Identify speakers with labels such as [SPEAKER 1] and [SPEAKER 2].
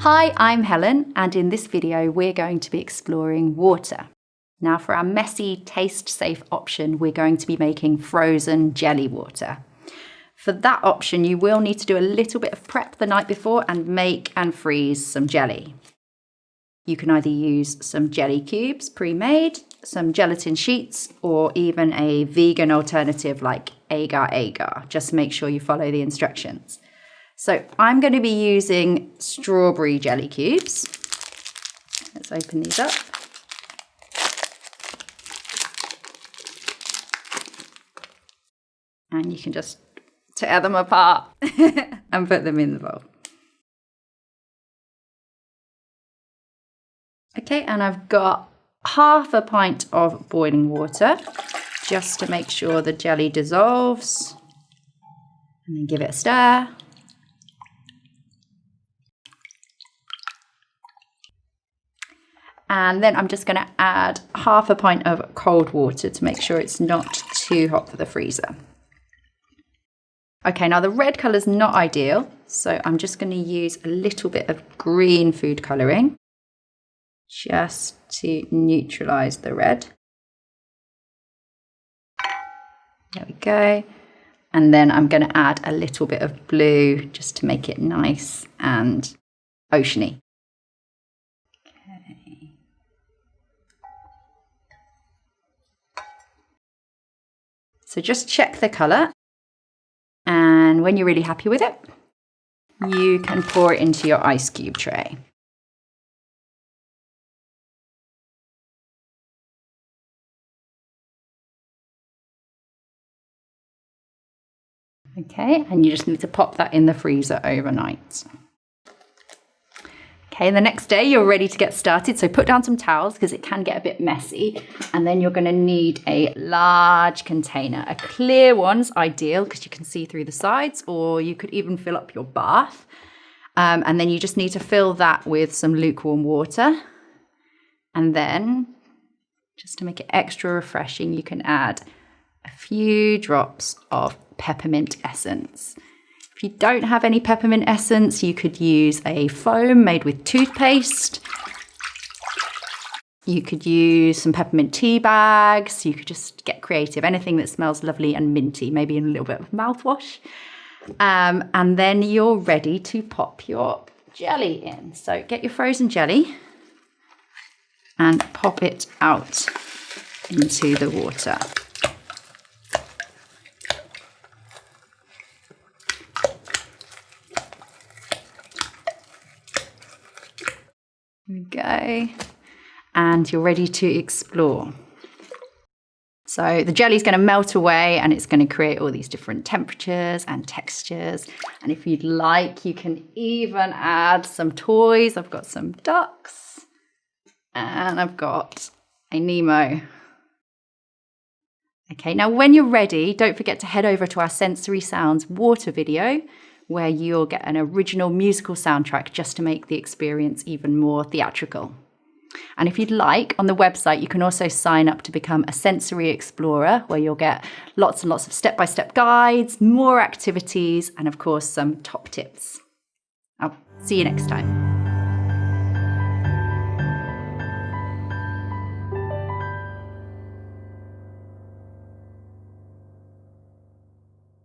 [SPEAKER 1] Hi, I'm Helen, and in this video we're going to be exploring water. Now for our messy, taste-safe option, we're going to be making frozen jelly water. For that option, you will need to do a little bit of prep the night before and make and freeze some jelly. You can either use some jelly cubes pre-made, some gelatin sheets, or even a vegan alternative like agar-agar. Just make sure you follow the instructions. So I'm going to be using strawberry jelly cubes. Let's open these up. And you can just tear them apart and put them in the bowl. Okay, and I've got half a pint of boiling water just to make sure the jelly dissolves. And then give it a stir. And then I'm just going to add half a pint of cold water to make sure it's not too hot for the freezer. Okay, now the red colour is not ideal, so I'm just going to use a little bit of green food colouring just to neutralise the red. There we go. And then I'm going to add a little bit of blue just to make it nice and oceany. So just check the colour, and when you're really happy with it, you can pour it into your ice cube tray. Okay, and you just need to pop that in the freezer overnight. Okay, the next day you're ready to get started, so put down some towels because it can get a bit messy, and then you're going to need a large container. A clear one's ideal because you can see through the sides, or you could even fill up your bath. And then you just need to fill that with some lukewarm water. And then, just to make it extra refreshing, you can add a few drops of peppermint essence. If you don't have any peppermint essence, you could use a foam made with toothpaste. You could use some peppermint tea bags. You could just get creative, anything that smells lovely and minty, maybe in a little bit of mouthwash. And then you're ready to pop your jelly in. So get your frozen jelly and pop it out into the water. There we go, and you're ready to explore. So the jelly is going to melt away and it's going to create all these different temperatures and textures. And if you'd like, you can even add some toys. I've got some ducks and I've got a Nemo. Okay, now when you're ready, don't forget to head over to our Sensory Sounds water video, where you'll get an original musical soundtrack just to make the experience even more theatrical. And if you'd like, on the website, you can also sign up to become a sensory explorer, where you'll get lots and lots of step-by-step guides, more activities, and of course, some top tips. I'll see you next time.